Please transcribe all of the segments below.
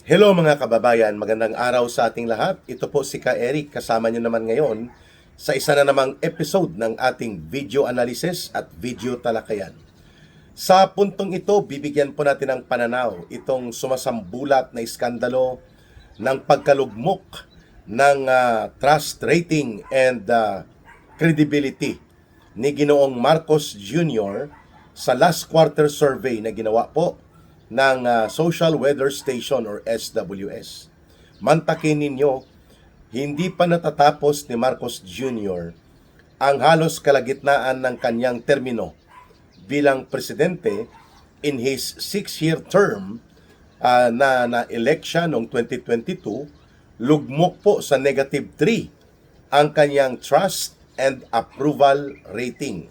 Hello mga kababayan, magandang araw sa ating lahat. Ito po si Ka Eric, kasama nyo naman ngayon sa isa na namang episode ng ating video analysis at video talakayan. Sa puntong ito, bibigyan po natin ng pananaw itong sumasambulat na iskandalo ng pagkalugmok ng trust rating and credibility ni Ginoong Marcos Jr. sa last quarter survey na ginawa po ng Social Weather Station or SWS. Mantakin ninyo, hindi pa natatapos ni Marcos Jr. ang halos kalagitnaan ng kanyang termino bilang presidente in his 6-year term na election noong 2022. Lugmok po sa -3 ang kanyang trust and approval rating.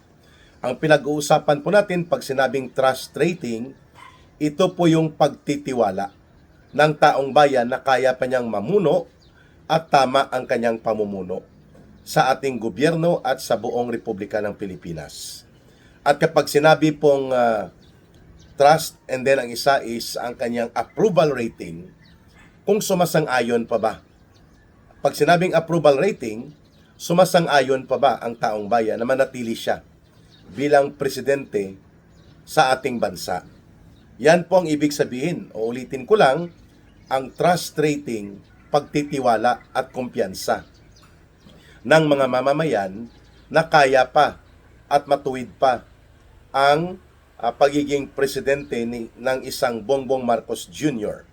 Ang pinag-uusapan po natin pag sinabing trust rating, ito po yung pagtitiwala ng taong bayan na kaya pa niyang mamuno at tama ang kanyang pamumuno sa ating gobyerno at sa buong Republika ng Pilipinas. At kapag sinabi pong trust and then ang isa is ang kanyang approval rating, kung sumasang-ayon pa ba? Pag sinabing approval rating, sumasang-ayon pa ba ang taong bayan na manatili siya bilang presidente sa ating bansa? Yan po ang ibig sabihin. O ulitin ko lang, ang trust rating, pagtitiwala at kumpiyansa ng mga mamamayan na kaya pa at matuwid pa ang pagiging presidente ng isang Bongbong Marcos Jr.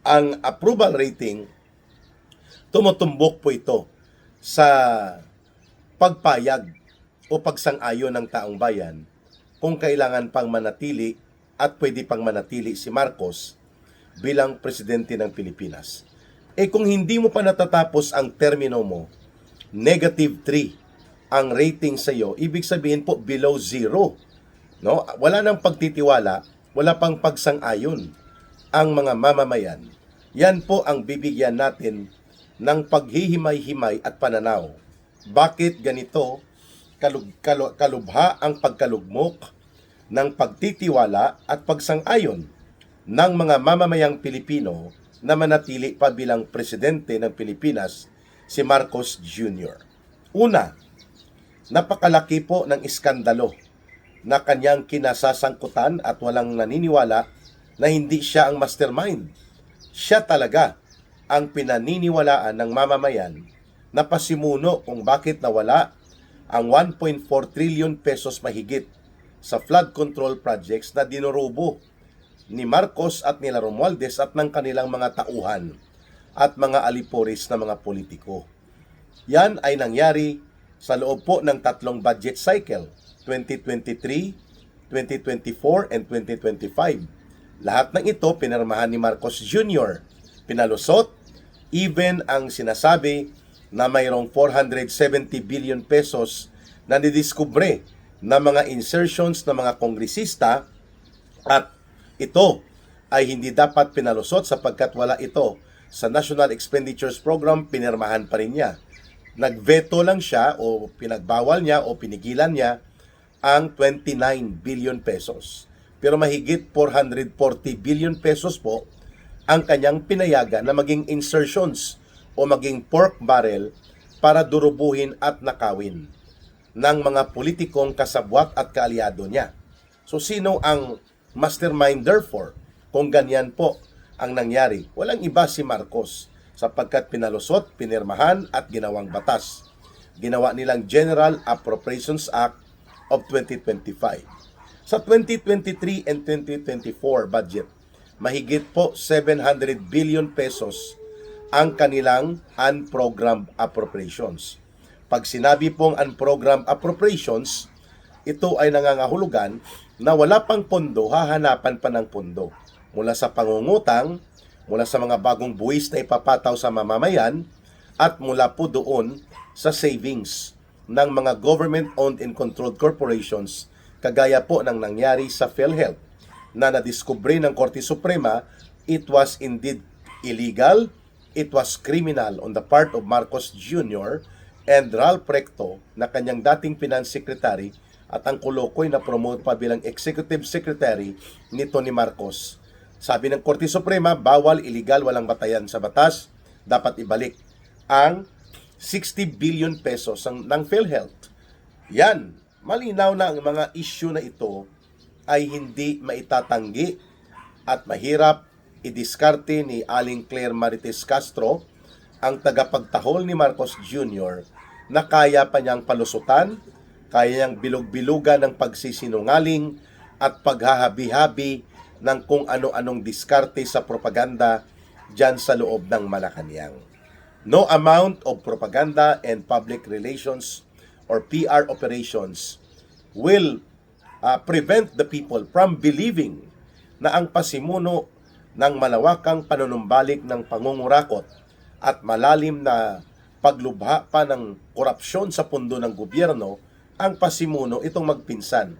Ang approval rating, tumutumbok po ito sa pagpayag o pagsang-ayon ng taong bayan kung kailangan pang manatili at pwede pang manatili si Marcos bilang presidente ng Pilipinas. Kung hindi mo pa natatapos ang termino mo, -3 ang rating sa iyo, ibig sabihin po below 0. No? Wala nang pagtitiwala, wala pang pagsang-ayon ang mga mamamayan. Yan po ang bibigyan natin ng paghihimay-himay at pananaw. Bakit ganito kalubha ang pagkalugmok ng pagtitiwala at pagsang-ayon ng mga mamamayang Pilipino na manatili pa bilang presidente ng Pilipinas si Marcos Jr. Una, napakalaki po ng iskandalo na kanyang kinasasangkutan at walang naniniwala na hindi siya ang mastermind. Siya talaga ang pinaniniwalaan ng mamamayan na pasimuno kung bakit nawala ang 1.4 trillion pesos mahigit sa flood control projects na dinurubo ni Marcos at nila Romualdez at ng kanilang mga tauhan at mga aliporis na mga politiko. Yan ay nangyari sa loob po ng 3 budget cycle, 2023, 2024, and 2025. Lahat ng ito pinirmahan ni Marcos Jr. Pinalusot, even ang sinasabi na mayroong 470 billion pesos na didiskubre na mga insertions ng mga kongresista at ito ay hindi dapat pinalusot sapagkat wala ito sa National Expenditures Program, pinirmahan pa rin niya. Nagveto lang siya o pinagbawal niya o pinigilan niya ang 29 billion pesos. Pero mahigit 440 billion pesos po ang kanyang pinayagan na maging insertions o maging pork barrel para durubuhin at nakawin ng mga politikong kasabwat at kaalyado niya. So sino ang mastermind therefore kung ganyan po ang nangyari? Walang iba si Marcos sapagkat pinalusot, pinirmahan at ginawang batas. Ginawa nilang General Appropriations Act of 2025. Sa 2023 and 2024 budget, mahigit po 700 billion pesos ang kanilang unprogrammed appropriations. Pag sinabi pong unprogrammed appropriations, ito ay nangangahulugan na wala pang pondo, hahanapan pa ng pondo. Mula sa pangungutang, mula sa mga bagong buwis na ipapataw sa mamamayan, at mula po doon sa savings ng mga government-owned and controlled corporations, kagaya po ng nangyari sa PhilHealth, na nadiskubre ng Korte Suprema, it was indeed illegal, it was criminal on the part of Marcos Jr. and Ralph Recto na kanyang dating finance secretary at ang Kolokoy na promote pa bilang executive secretary nito ni Marcos Sabi ng Korte Suprema, bawal, illegal, walang batayan sa batas. Dapat ibalik ang 60 billion pesos ng PhilHealth. Yan, malinaw na ang mga issue na ito ay hindi maitatanggi at mahirap idiskarte ni Aling Claire Marites Castro, ang tagapagtahol ni Marcos Jr., na kaya pa niyang palusutan, kaya niyang bilog-bilugan ng pagsisinungaling at paghahabi-habi ng kung ano-anong diskarte sa propaganda dyan sa loob ng Malacanang. No amount of propaganda and public relations or PR operations will prevent the people from believing na ang pasimuno ng malawakang panunumbalik ng pangungurakot at malalim na paglubha pa ng korupsyon sa pundo ng gobyerno ang pasimuno itong magpinsan.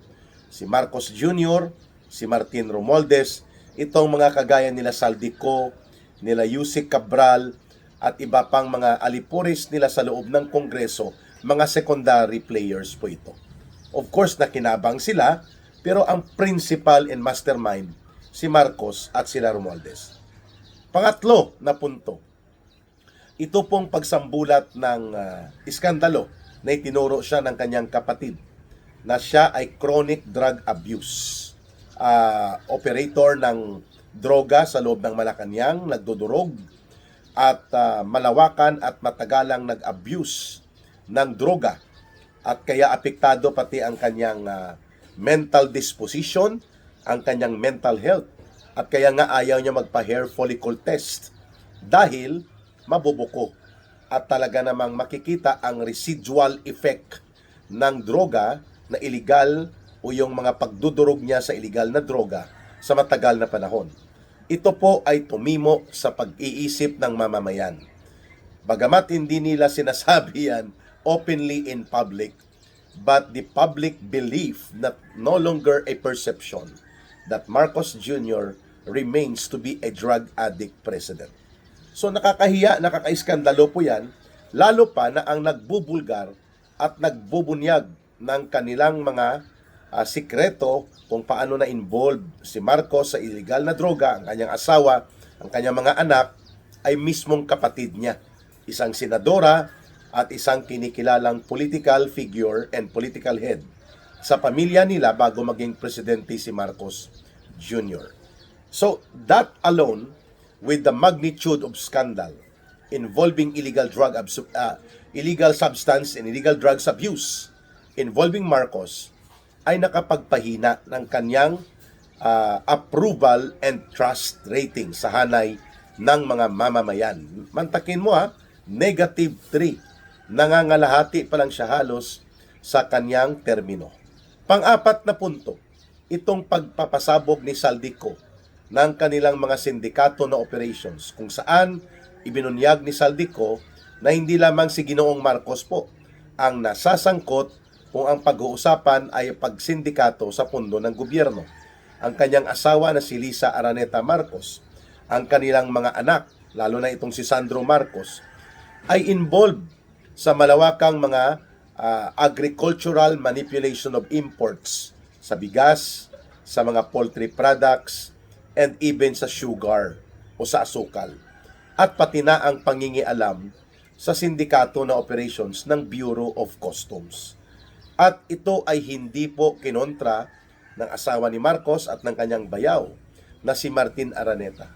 Si Marcos Jr., si Martin Romualdez, itong mga kagaya nila Saldico, nila Yusek Cabral, at iba pang mga alipuris nila sa loob ng Kongreso, mga secondary players po ito. Of course, nakinabang sila, pero ang principal and mastermind, si Marcos at sila Romualdez. Pangatlo na punto, ito pong pagsambulat ng iskandalo na itinuro siya ng kanyang kapatid na siya ay chronic drug abuse. Operator ng droga sa loob ng Malacanang, nagdudurog at malawakan at matagalang nag-abuse ng droga at kaya apektado pati ang kanyang mental disposition, ang kanyang mental health, at kaya nga ayaw niya magpa-hair follicle test dahil mabubuko at talaga namang makikita ang residual effect ng droga na illegal o yung mga pagdudurog niya sa illegal na droga sa matagal na panahon. Ito po ay tumimo sa pag-iisip ng mamamayan. Bagamat hindi nila sinasabi yan openly in public, but the public belief that no longer a perception that Marcos Jr. remains to be a drug addict president. So nakakahiya, nakakaiskandalo po yan, lalo pa na ang nagbubulgar at nagbubunyag ng kanilang mga sikreto kung paano na involved si Marcos sa illegal na droga, ang kanyang asawa, ang kanyang mga anak, ay mismong kapatid niya, isang senadora at isang kinikilalang political figure and political head sa pamilya nila bago maging presidente si Marcos Jr. So that alone, with the magnitude of scandal involving illegal substance and illegal drugs abuse involving Marcos, ay nakapagpahina ng kanyang approval and trust rating sa hanay ng mga mamamayan. Mantakin mo -3. Nangangalahati pa lang siya halos sa kanyang termino. Pang-apat na punto, itong pagpapasabog ni Saldico ng kanilang mga sindikato na operations kung saan ibinunyag ni Saldico na hindi lamang si Ginoong Marcos po ang nasasangkot kung ang pag-uusapan ay pagsindikato sa pundo ng gobyerno. Ang kanyang asawa na si Lisa Araneta Marcos, ang kanilang mga anak, lalo na itong si Sandro Marcos, ay involved sa malawakang mga agricultural manipulation of imports sa bigas, sa mga poultry products, and even sa sugar o sa asukal. At pati na ang pangingialam sa sindikato na operations ng Bureau of Customs. At ito ay hindi po kinontra ng asawa ni Marcos at ng kanyang bayaw na si Martin Araneta.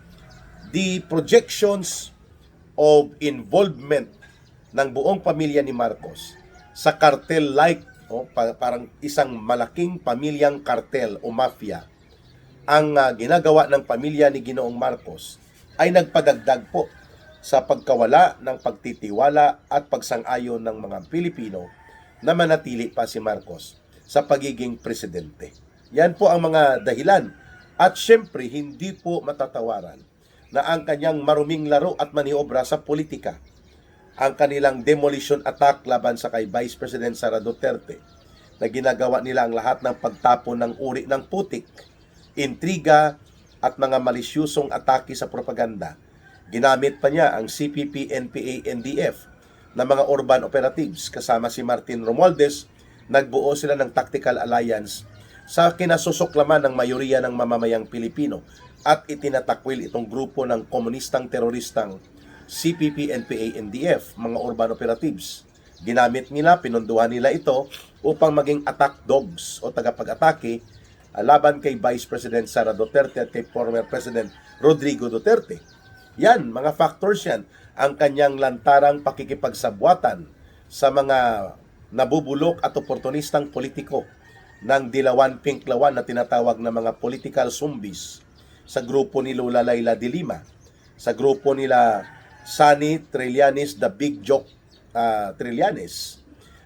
The projections of involvement ng buong pamilya ni Marcos sa cartel-like, parang isang malaking pamilyang cartel o mafia, ang ginagawa ng pamilya ni Ginoong Marcos ay nagpadagdag po sa pagkawala ng pagtitiwala at pagsang-ayon ng mga Pilipino na manatili pa si Marcos sa pagiging presidente. Yan po ang mga dahilan. At syempre, hindi po matatawaran na ang kanyang maruming laro at maniobra sa politika, ang kanilang demolition attack laban sa kay Vice President Sara Duterte, na ginagawa nila ang lahat ng pagtapon ng uri ng putik, intriga at mga malisyusong atake sa propaganda. Ginamit pa niya ang CPP, NPA, NDF na mga urban operatives kasama si Martin Romualdez. Nagbuo sila ng tactical alliance sa kinasusuklaman ng mayoriya ng mamamayang Pilipino at itinatakwil itong grupo ng komunistang teroristang CPP, NPA, NDF, mga urban operatives. Ginamit nila, pinunduhan nila ito upang maging attack dogs o tagapag-atake laban kay Vice President Sara Duterte at kay former President Rodrigo Duterte. Yan, mga factors yan. Ang kanyang lantarang pakikipagsabwatan sa mga nabubulok at oportunistang politiko ng dilawan pinklawan na tinatawag na mga political zombies sa grupo ni Lola Layla de Lima, sa grupo nila Sunny Trillanes, the Big Joke Trillanes,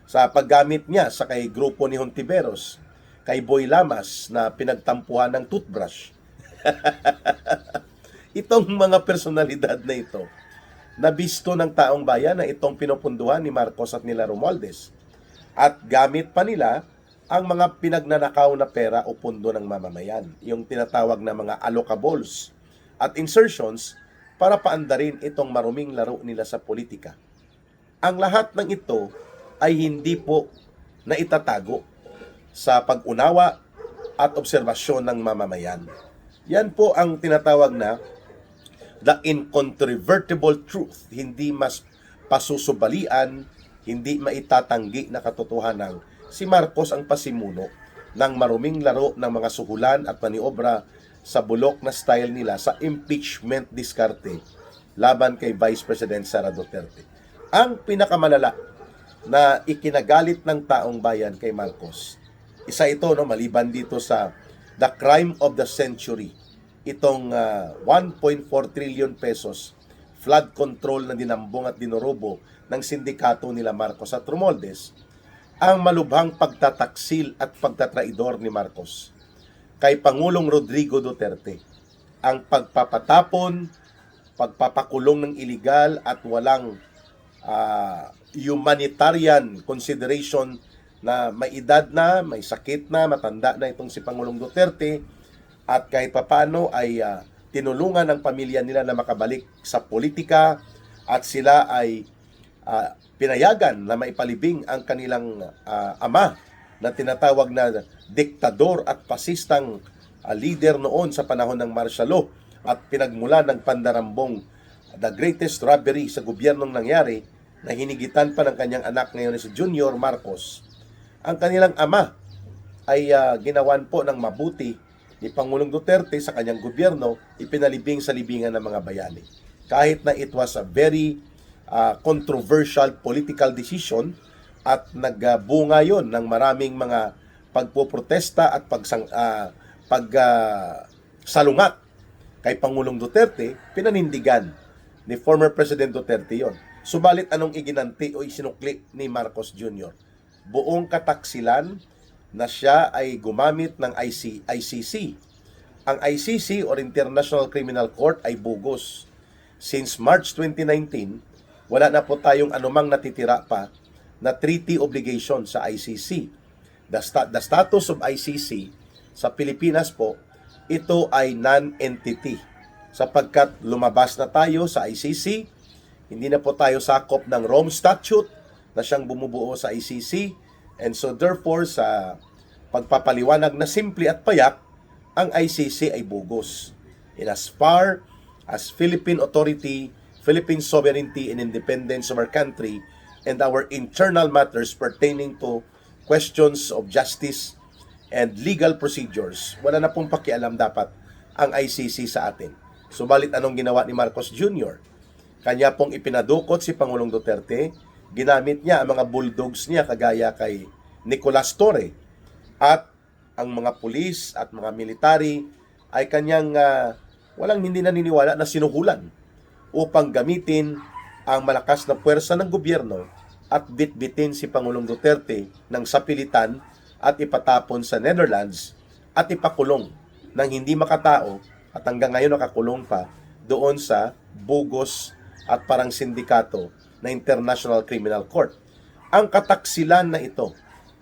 sa paggamit niya sa kay grupo ni Hontiveros, kay Boy Lamas na pinagtampuhan ng toothbrush. Itong mga personalidad na ito, nabisto ng taong bayan na itong pinupunduhan ni Marcos at nila Romualdez. At gamit pa nila ang mga pinagnanakaw na pera o pundo ng mamamayan, yung tinatawag na mga allocables at insertions para paandarin itong maruming laro nila sa politika. Ang lahat ng ito ay hindi po na itatago sa pag-unawa at obserbasyon ng mamamayan. Yan po ang tinatawag na the incontrovertible truth, hindi mas pasusubalian, hindi maitatanggi na katotohanan. Si Marcos ang pasimuno ng maruming laro ng mga suhulan at maniobra sa bulok na style nila sa impeachment diskarte laban kay Vice President Sara Duterte. Ang pinakamalala na ikinagalit ng taong bayan kay Marcos, isa ito, no, maliban dito sa the crime of the century, itong 1.4 trillion pesos flood control na dinambong at dinurobo ng sindikato nila Marcos at Romualdez, ang malubhang pagtataksil at pagtatraidor ni Marcos kay Pangulong Rodrigo Duterte, ang pagpapatapon, pagpapakulong ng iligal at walang humanitarian consideration na may edad na, may sakit na, matanda na itong si Pangulong Duterte, at kahit papano ay tinulungan ng pamilya nila na makabalik sa politika at sila ay pinayagan na maipalibing ang kanilang ama na tinatawag na diktador at pasistang leader noon sa panahon ng martial law at pinagmula ng pandarambong the greatest robbery sa gobyernong nangyari na hinigitan pa ng kanyang anak ngayon si Junior Marcos. Ang kanilang ama ay ginawan po ng mabuti ni Pangulong Duterte sa kanyang gobyerno, ipinalibing sa libingan ng mga bayani. Kahit na it was a very controversial political decision at nagbunga yon ng maraming mga pagpoprotesta at pagsalungat kay Pangulong Duterte, pinanindigan ni former President Duterte yon. Subalit anong iginanti o isinukli ni Marcos Jr.? Buong kataksilan na siya ay gumamit ng ICC. Ang ICC or International Criminal Court ay bogus. Since March 2019, wala na po tayong anumang natitira pa na treaty obligation sa ICC. The status of ICC sa Pilipinas po, ito ay non-entity. Sapagkat lumabas na tayo sa ICC, hindi na po tayo sakop ng Rome Statute na siyang bumubuo sa ICC. And so therefore, sa pagpapaliwanag na simple at payak, ang ICC ay bogus. In as far as Philippine authority, Philippine sovereignty and independence of our country, and our internal matters pertaining to questions of justice and legal procedures, wala na pong pakialam dapat ang ICC sa atin. Subalit anong ginawa ni Marcos Jr.? Kanya pong ipinadukot si Pangulong Duterte, ginamit niya ang mga bulldogs niya kagaya kay Nicolas Torre, at ang mga pulis at mga military ay kanyang walang hindi naniniwala na sinuhulan upang gamitin ang malakas na puwersa ng gobyerno at bitbitin si Pangulong Duterte ng sapilitan at ipatapon sa Netherlands at ipakulong ng hindi makatao at hanggang ngayon nakakulong pa doon sa bogus at parang sindikato na International Criminal Court. Ang kataksilan na ito,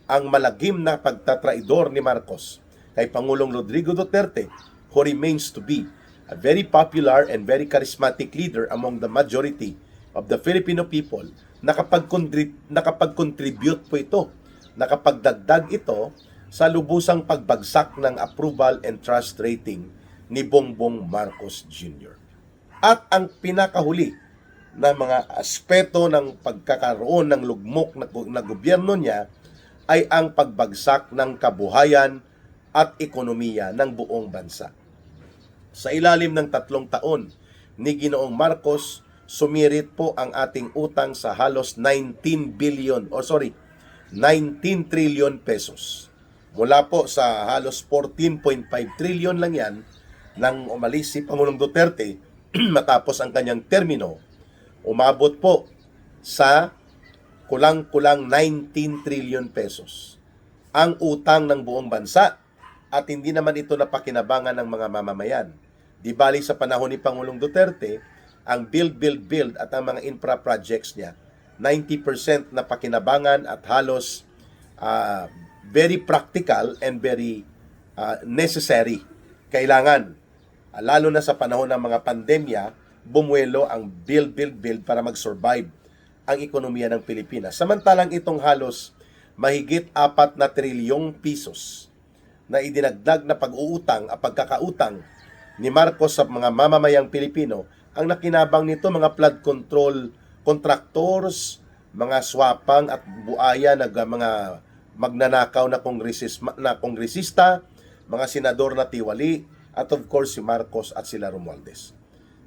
ang malagim na pagtatraidor ni Marcos kay Pangulong Rodrigo Duterte, who remains to be a very popular and very charismatic leader among the majority of the Filipino people, nakapag-contribute po ito, nakapagdagdag ito sa lubusang pagbagsak ng approval and trust rating ni Bongbong Marcos Jr. At ang pinakahuli na mga aspeto ng pagkakaroon ng lugmok na gobyerno niya ay ang pagbagsak ng kabuhayan at ekonomiya ng buong bansa. Sa ilalim ng 3 taon ni Ginoong Marcos, sumirit po ang ating utang sa halos 19 trillion pesos. Mula po sa halos 14.5 trillion lang yan nang umalis si Pangulong Duterte matapos ang kanyang termino, umabot po sa kulang-kulang 19 trillion pesos ang utang ng buong bansa, at hindi naman ito napakinabangan ng mga mamamayan. Di bali sa panahon ni Pangulong Duterte, ang build at ang mga infra projects niya, 90% na pakinabangan at halos very practical and very necessary. Kailangan, lalo na sa panahon ng mga pandemya, bumuelo ang build para mag-survive ang ekonomiya ng Pilipinas. Samantalang itong halos mahigit 4 na trilyong pisos na idinagdag na pag-uutang at pagkakautang ni Marcos sa mga mamamayang Pilipino, ang nakinabang nito mga flood control contractors, mga swapang at buaya na mga magnanakaw na kongresista, mga senador na tiwali, at of course si Marcos at sila Romualdez.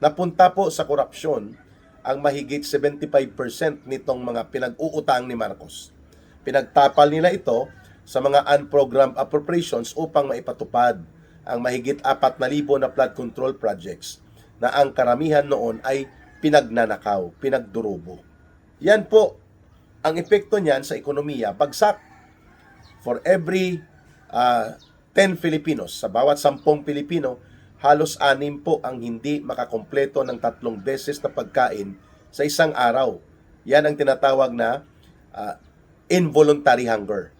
Napunta po sa korupsyon ang mahigit 75% nitong mga pinag-uutang ni Marcos. Pinagtapal nila ito sa mga unprogrammed appropriations upang maipatupad ang mahigit 4,000 na flood control projects na ang karamihan noon ay pinagnanakaw, pinagdurubo. Yan po ang epekto niyan sa ekonomiya, bagsak. For every 10 Filipinos, sa bawat 10 Pilipino, halos 6 po ang hindi makakompleto ng 3 beses na pagkain sa isang araw. Yan ang tinatawag na involuntary hunger.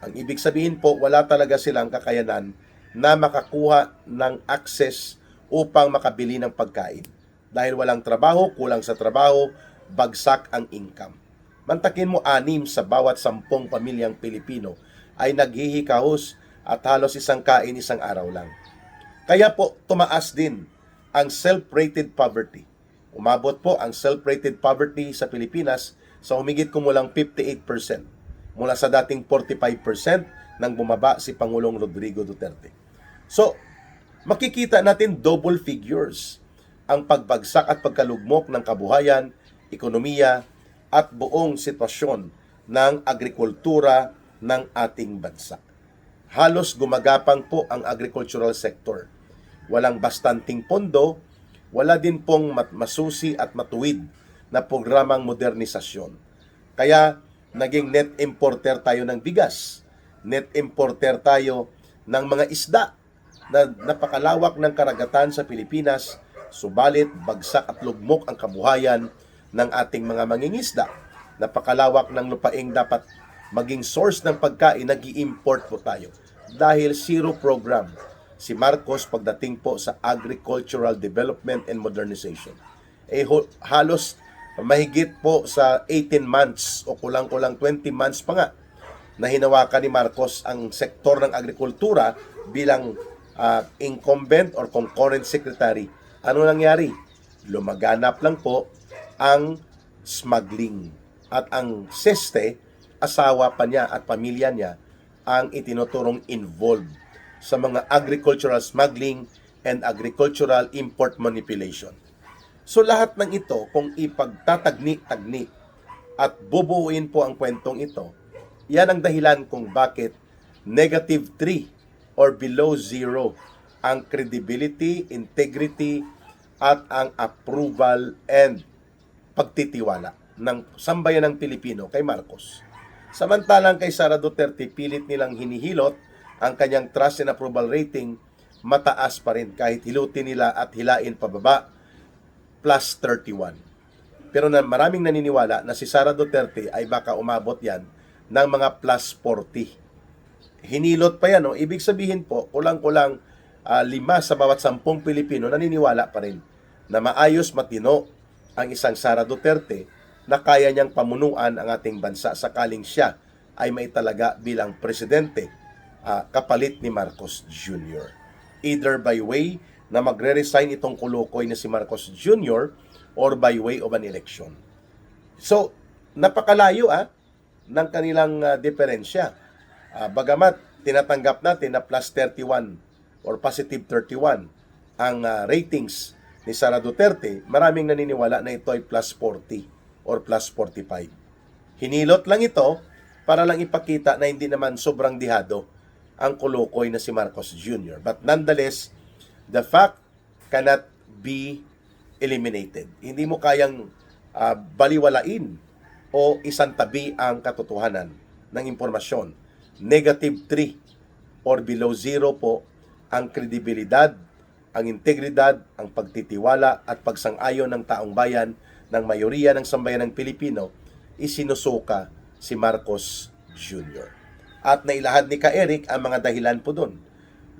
Ang ibig sabihin po, wala talaga silang kakayanan na makakuha ng access upang makabili ng pagkain. Dahil walang trabaho, kulang sa trabaho, bagsak ang income. Mantakin mo 6 sa bawat 10 pamilyang Pilipino ay naghihikahos at halos isang kain isang araw lang. Kaya po tumaas din ang self-rated poverty. Umabot po ang self-rated poverty sa Pilipinas sa humigit kumulang 58%. Mula sa dating 45% nang bumaba si Pangulong Rodrigo Duterte. So, makikita natin double figures ang pagbagsak at pagkalugmok ng kabuhayan, ekonomiya, at buong sitwasyon ng agrikultura ng ating bansa. Halos gumagapang po ang agricultural sector. Walang bastanting pondo, wala din pong masusi at matuwid na programang modernisasyon. Kaya, naging net importer tayo ng bigas, net importer tayo ng mga isda na napakalawak ng karagatan sa Pilipinas, subalit bagsak at lugmok ang kabuhayan ng ating mga mangingisda. Napakalawak ng lupaing dapat maging source ng pagkain, nag-i-import po tayo. Dahil zero program si Marcos pagdating po sa agricultural development and modernization. Halos mahigit po sa 18 months o kulang-kulang 20 months pa nga na hinawakan ni Marcos ang sektor ng agrikultura bilang incumbent or concurrent secretary. Ano nangyari? Lumaganap lang po ang smuggling. At ang seste, asawa pa niya at pamilya niya ang itinuturong involved sa mga agricultural smuggling and agricultural import manipulation. So lahat ng ito, kung ipagtatagni-tagni at bubuuin po ang kwentong ito, yan ang dahilan kung bakit -3 or below 0 ang credibility, integrity, at ang approval and pagtitiwala ng sambayan ng Pilipino kay Marcos. Samantalang kay Sara Duterte, pilit nilang hinihilot ang kanyang trust and approval rating, mataas pa rin kahit hilutin nila at hilain pababa, plus 31. Pero maraming naniniwala na si Sara Duterte ay baka umabot yan ng mga plus 40. Hinilot pa yan, no? Ibig sabihin po, kulang-kulang 5 sa bawat 10 Pilipino naniniwala pa rin na maayos matino ang isang Sara Duterte na kaya niyang pamunuan ang ating bansa sakaling siya ay maitalaga bilang presidente kapalit ni Marcos Jr. Either by way na magre-resign itong kulukoy na si Marcos Jr. or by way of an election. So, napakalayo ng kanilang diferensya. Bagamat tinatanggap natin na plus 31 or positive 31 ang ratings ni Sara Duterte, maraming naniniwala na ito ay plus 40 or plus 45. Hinilot lang ito para lang ipakita na hindi naman sobrang dihado ang kulukoy na si Marcos Jr. But nonetheless, the fact cannot be eliminated. Hindi mo kayang baliwalain o isantabi ang katotohanan ng impormasyon. Negative 3 or below 0 po ang kredibilidad, ang integridad, ang pagtitiwala at pagsang-ayon ng taong bayan ng mayoriya ng sambayanang Pilipino, isinusuka si Marcos Jr. At nailahad ni Ka-Eric ang mga dahilan po doon.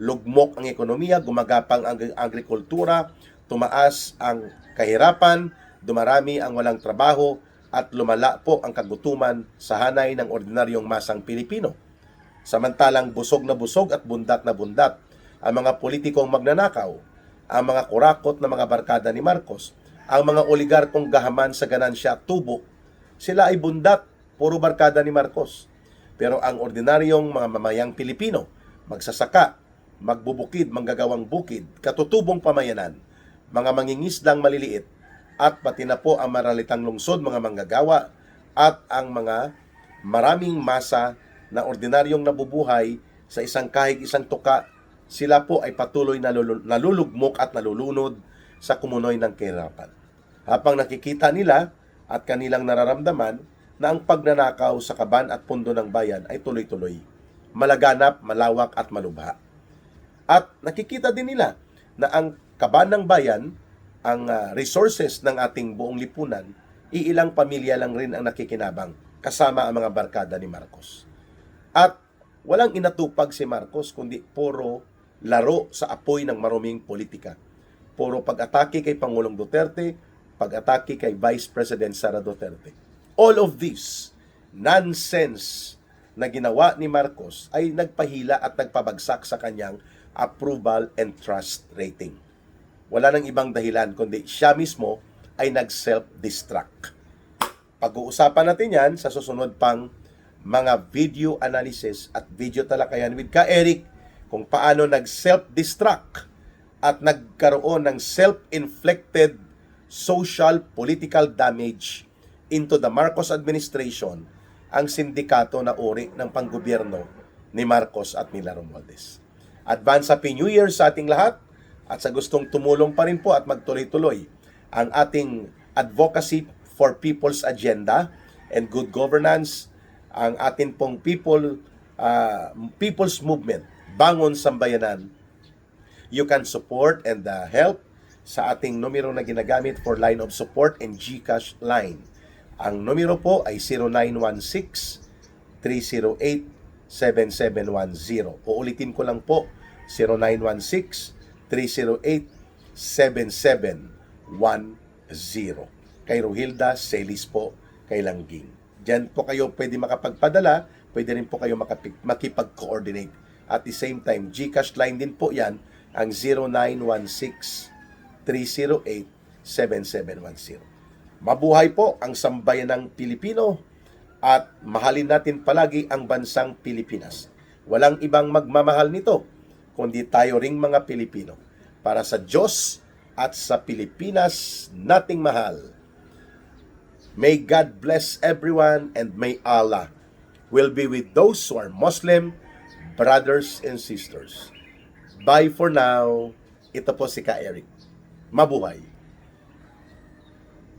Lugmok ang ekonomiya, gumagapang ang agrikultura, tumaas ang kahirapan, dumarami ang walang trabaho, at lumala po ang kagutuman sa hanay ng ordinaryong masang Pilipino. Samantalang busog at bundat na bundat ang mga politikong magnanakaw, ang mga kurakot na mga barkada ni Marcos, ang mga oligarkong gahaman sa ganansya at tubo, sila ay bundat, puro barkada ni Marcos. Pero ang ordinaryong mga mamayang Pilipino, magsasaka, magbubukid, manggagawang bukid, katutubong pamayanan, mga mangingisdang maliliit, at pati na po ang maralitang lungsod, mga manggagawa, at ang mga maraming masa na ordinaryong nabubuhay sa isang kahig, isang tuka, sila po ay patuloy na nalulugmok at nalulunod sa kumunoy ng kahirapan. Habang nakikita nila at kanilang nararamdaman na ang pagnanakaw sa kaban at pundo ng bayan ay tuloy-tuloy, malaganap, malawak at malubha. At nakikita din nila na ang kaban ng bayan, ang resources ng ating buong lipunan, iilang pamilya lang rin ang nakikinabang kasama ang mga barkada ni Marcos. At walang inatupag si Marcos kundi puro laro sa apoy ng maruming politika. Puro pag-atake kay Pangulong Duterte, pag-atake kay Vice President Sara Duterte. All of this nonsense na ginawa ni Marcos ay nagpahila at nagpabagsak sa kanyang approval and trust rating. Wala nang ibang dahilan kundi siya mismo ay nag-self-destruct. Pag-uusapan natin yan sa susunod pang mga video analysis at video talakayan with Ka-Eric kung paano nag-self-destruct at nagkaroon ng self-inflicted social political damage into the Marcos administration ang sindikato na uri ng panggobyerno ni Marcos at Mila Romualdez. Advance Happy New Year sa ating lahat at sa gustong tumulong pa rin po at magtuloy-tuloy ang ating advocacy for people's agenda and good governance, ang atin pong people's movement, Bangon Sambayanan. You can support and help sa ating numero na ginagamit for line of support and GCash line. Ang numero po ay 0916-308-7710. Uulitin ko lang po, 0916-308-7710. Kay Rohilda Celis po, kay Langging. Diyan po kayo pwede makapagpadala, pwede rin po kayo makipag-coordinate. At the same time, GCash line din po yan, ang 0916-308-7710. Mabuhay po ang sambayanang Pilipino at mahalin natin palagi ang bansang Pilipinas. Walang ibang magmamahal nito, kundi tayo ring mga Pilipino. Para sa Diyos at sa Pilipinas nating mahal. May God bless everyone and may Allah will be with those who are Muslim, brothers and sisters. Bye for now. Ito po si Ka-Eric. Mabuhay.